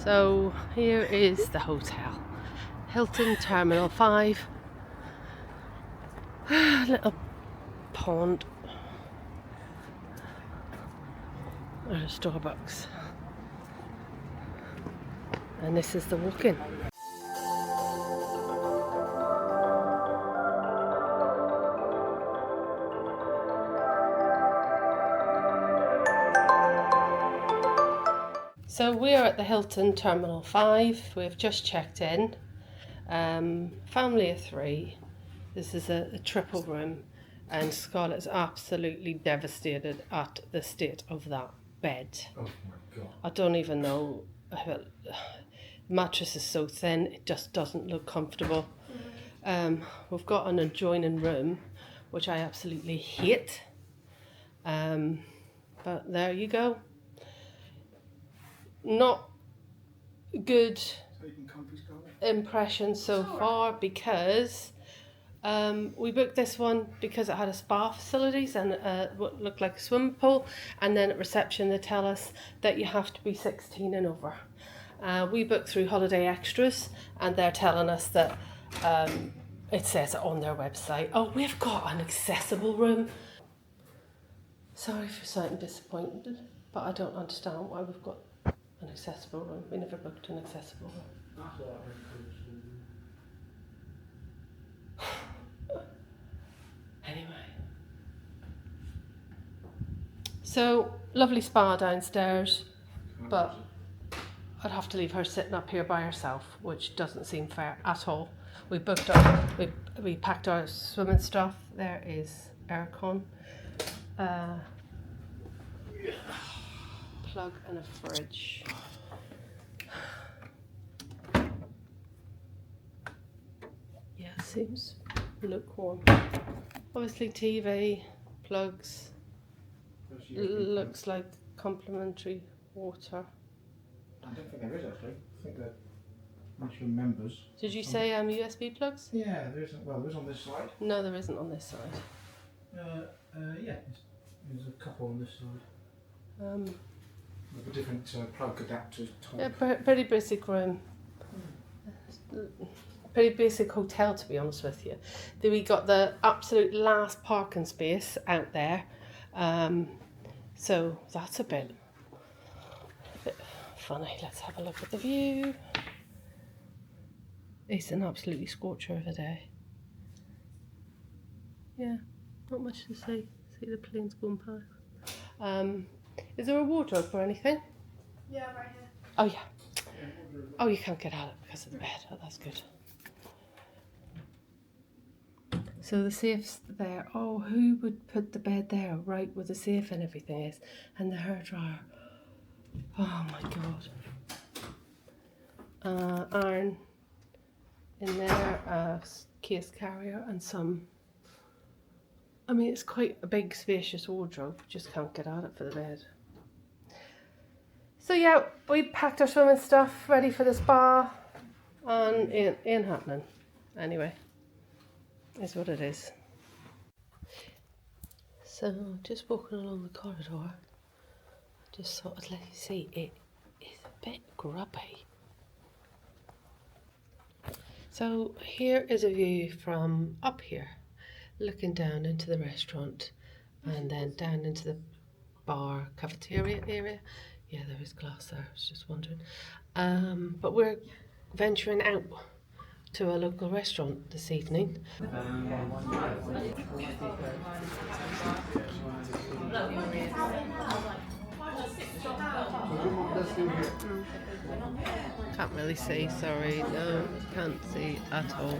So here is the hotel, Hilton Terminal 5. Little pond. There's a Starbucks. And this is the walk-in. So we are at the Hilton Terminal 5. We've just checked in. Family of 3. This is a triple room, and Scarlett's absolutely devastated at the state of that bed. Oh my god. I don't even know. The mattress is so thin, it just doesn't look comfortable. We've got an adjoining room, which I absolutely hate. But there you go. Not good impression so far, because we booked this one because it had a spa facilities and what looked like a swimming pool, and then at reception they tell us that you have to be 16 and over. We booked through Holiday Extras, and they're telling us that it says it on their website. Oh, we've got an accessible room. Sorry for sounding disappointed, but I don't understand why we've got an accessible room. We never booked an accessible room. Anyway, so lovely spa downstairs, but I'd have to leave her sitting up here by herself, which doesn't seem fair at all. We booked we packed our swimming stuff. There is aircon, plug and a fridge. Yeah, seems lukewarm. Obviously TV, plugs, looks like complimentary water. I don't think there is actually. I think that once you're members. Did you say USB plugs? Yeah, there isn't. Well, there is on this side. No, there isn't on this side. Yeah, there's a couple on this side. With different plug adapters. Yeah, pretty basic room. Pretty basic hotel, to be honest with you. Then we got the absolute last parking space out there, so that's a bit funny. Let's have a look at the view. It's an absolutely scorcher of a day. Yeah, not much to see. See the planes going past. Is there a wardrobe or anything? Yeah, right here. Oh yeah. Oh, you can't get out because of the bed. Oh, that's good. So the safe's there. Oh, who would put the bed there, right where the safe and everything is, and the hairdryer? Oh my god. Iron in there, case carrier, and some. I mean, it's quite a big, spacious wardrobe. Just can't get at it for the bed. So yeah, we packed our swimming stuff, ready for the spa, and ain't happening. Anyway. Is what it is. So just walking along the corridor, I just thought I'd let you see it is a bit grubby. So here is a view from up here, looking down into the restaurant and then down into the bar cafeteria area. Yeah, there is glass there, I was just wondering. But we're venturing out to a local restaurant this evening. Can't really see, sorry, no, can't see at all.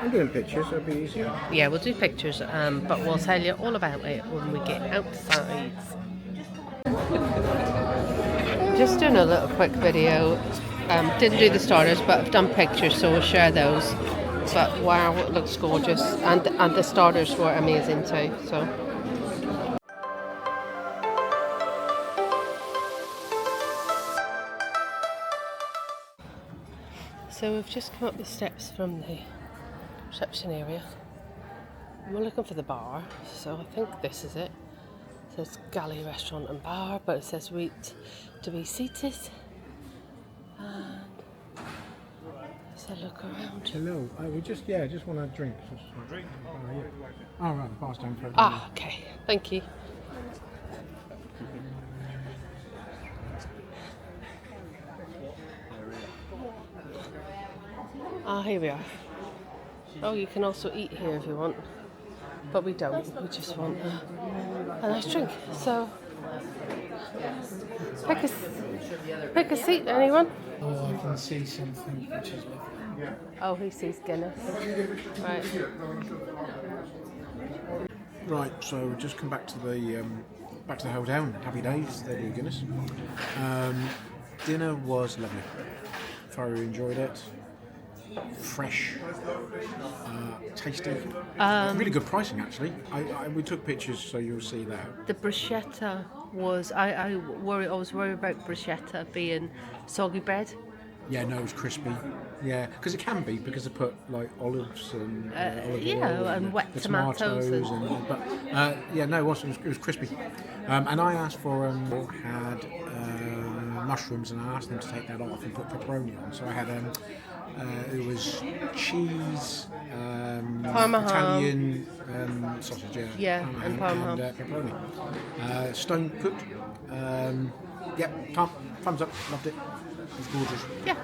I'm doing pictures, it'll be easier. Yeah, we'll do pictures, but we'll tell you all about it when we get outside. Just doing a little quick video. Didn't do the starters, but I've done pictures, so we'll share those. But wow, it looks gorgeous, and the starters were amazing too. So we've just come up the steps from the reception area. We're looking for the bar, so I think this is it. It says Galley Restaurant and Bar, but it says wait to be seated. And let's have a look around. Hello. We just want a drink. Drink? Yeah. Oh, right. The bar's down for Ah, okay. Thank you. Ah, here we are. Oh, you can also eat here if you want. But we don't. We just want a nice drink. So, pick a seat, anyone? Oh, I can see something which is lovely. Oh, he sees Guinness. Right. Right, so we've just come back to the hotel. Happy days. They do Guinness. Dinner was lovely. Thoroughly enjoyed it. Fresh, tasty. Really good pricing actually. We took pictures, so you'll see that. The bruschetta was. I was worried about bruschetta being soggy bread. Yeah, no, it was crispy. Yeah, because it can be because they put like olives and olive oil and wet the tomatoes. But no, it was crispy. And I asked for had mushrooms, and I asked them to take that off and put pepperoni on. So I had it was cheese, Italian sausage, and Parma and pepperoni. Stone cooked. Thumbs up. Loved it. It was gorgeous. Yeah,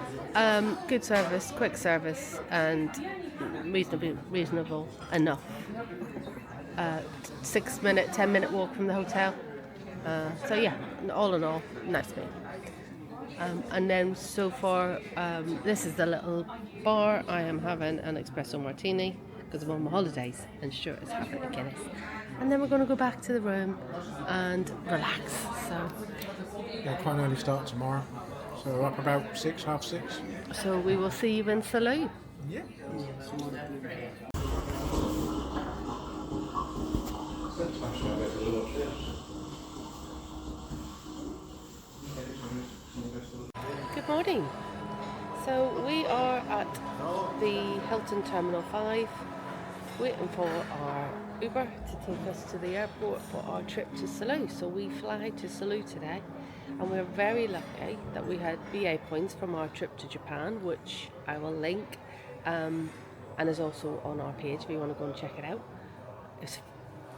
good service, quick service, and reasonable enough. 6 minute, 10-minute walk from the hotel. So yeah, all in all, nice meal. And then so far, this is the little bar. I am having an espresso martini because I'm on my holidays, and Stuart is having a Guinness. And then we're going to go back to the room and relax. So yeah, quite an early start tomorrow. So up about 6, half 6. So we will see you in Salou. Yeah. Good morning. So we are at the Hilton Terminal 5 waiting for our Uber to take us to the airport for our trip to Salou. So we fly to Salou today, and we're very lucky that we had BA points from our trip to Japan, which I will link and is also on our page if you want to go and check it out. It's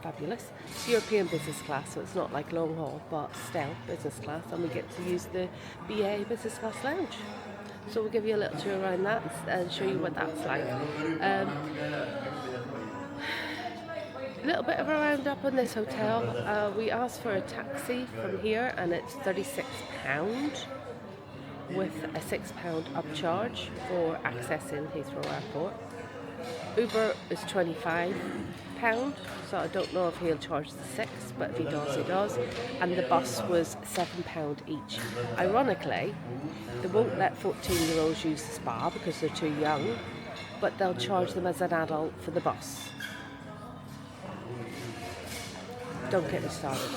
fabulous. It's European business class, so it's not like long haul, but still business class, and we get to use the BA business class lounge. So we'll give you a little tour around that and show you what that's like. A little bit of a roundup on this hotel. We asked for a taxi from here, and it's £36 with a £6 upcharge for accessing Heathrow Airport. Uber is £25, so I don't know if he'll charge the 6, but if he does, he does. And the bus was £7 each. Ironically, they won't let 14-year-olds use the spa because they're too young, but they'll charge them as an adult for the bus. Don't get me started.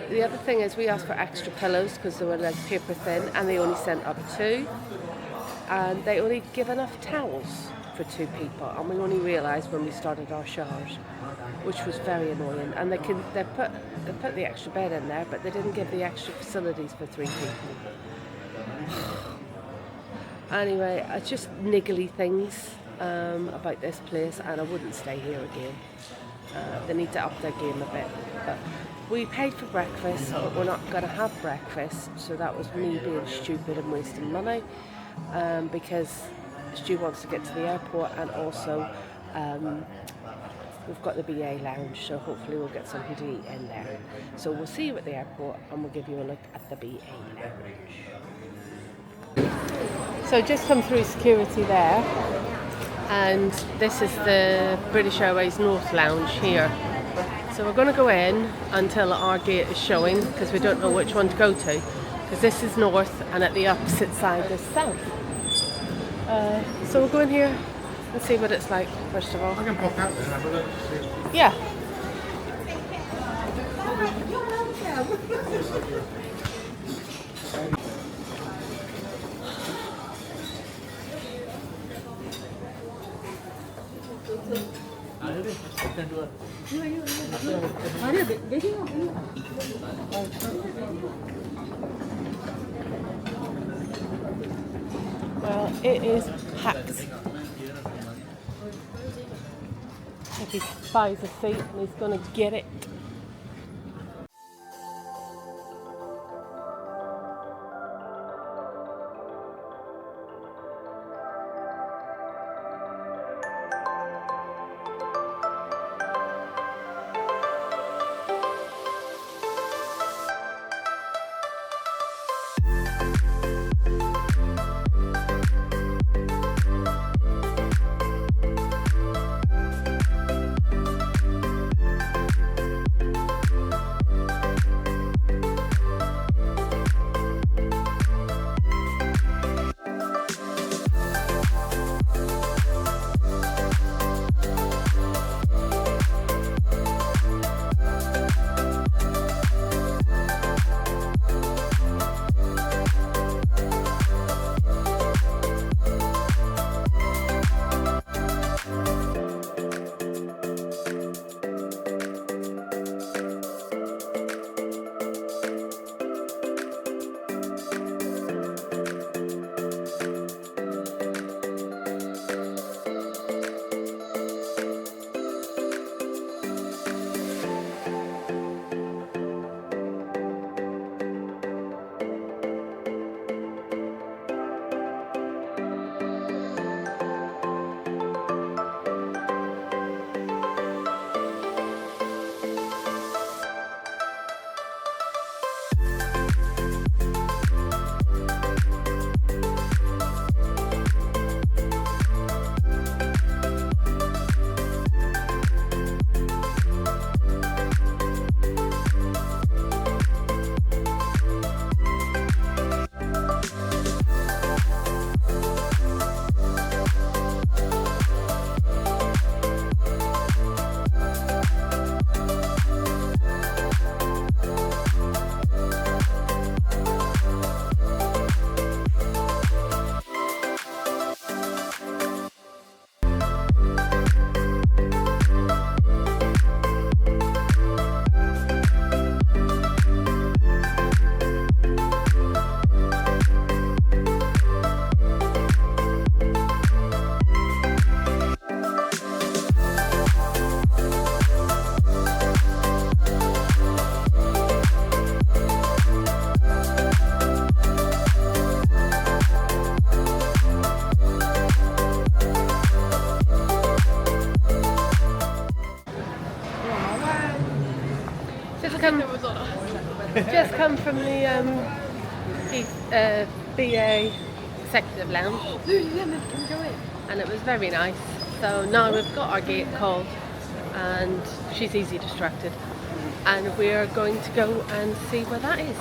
The other thing is we asked for extra pillows because they were like paper thin, and they only sent up 2. And they only give enough towels for 2 people, and we only realised when we started our showers, which was very annoying. And they put the extra bed in there, but they didn't give the extra facilities for 3 people. Anyway, it's just niggly things about this place, and I wouldn't stay here again. They need to up their game a bit. But we paid for breakfast, but we're not going to have breakfast, so that was me being stupid and wasting money. Because Stu wants to get to the airport, and also we've got the BA lounge, so hopefully we'll get something to eat in there. So we'll see you at the airport, and we'll give you a look at the BA lounge. So just come through security there, and this is the British Airways North Lounge here. So we're going to go in until our gate is showing, because we don't know which one to go to. Because this is north, and at the opposite side is south. So we'll go in here and see what it's like, first of all. I can pop out there and have a look. Yeah. It is packed. If he buys a seat and he's going to get it. Just come from the BA Executive Lounge, and it was very nice. So now we've got our gate called, and she's easy distracted, and we're going to go and see where that is.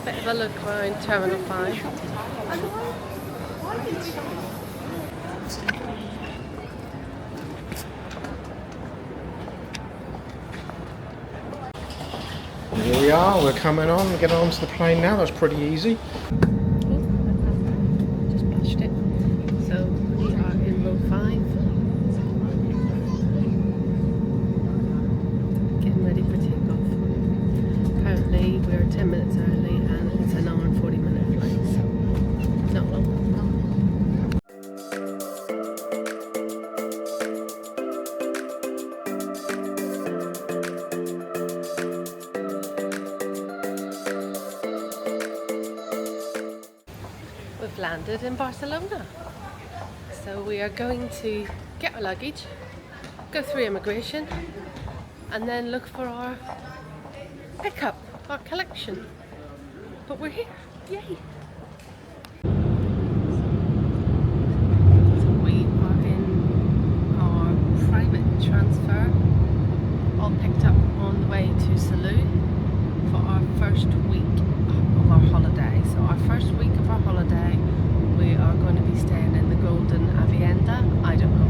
Bit of a look around Terminal 5. Here we are, we're coming on, we're getting onto the plane now, that's pretty easy. Just patched it. So we are in row 5. Getting ready for takeoff. Apparently we're 10 minutes early and it's an hour and 40-minute flight, so not long. We've landed in Barcelona, so we are going to get our luggage, go through immigration, and then look for our pickup, our collection. But we're here, yay! So we are in our private transfer, all picked up on the way to Salou for our first week of our holiday. So our first week of our holiday, we are going to be staying in the Golden Avienda. I don't know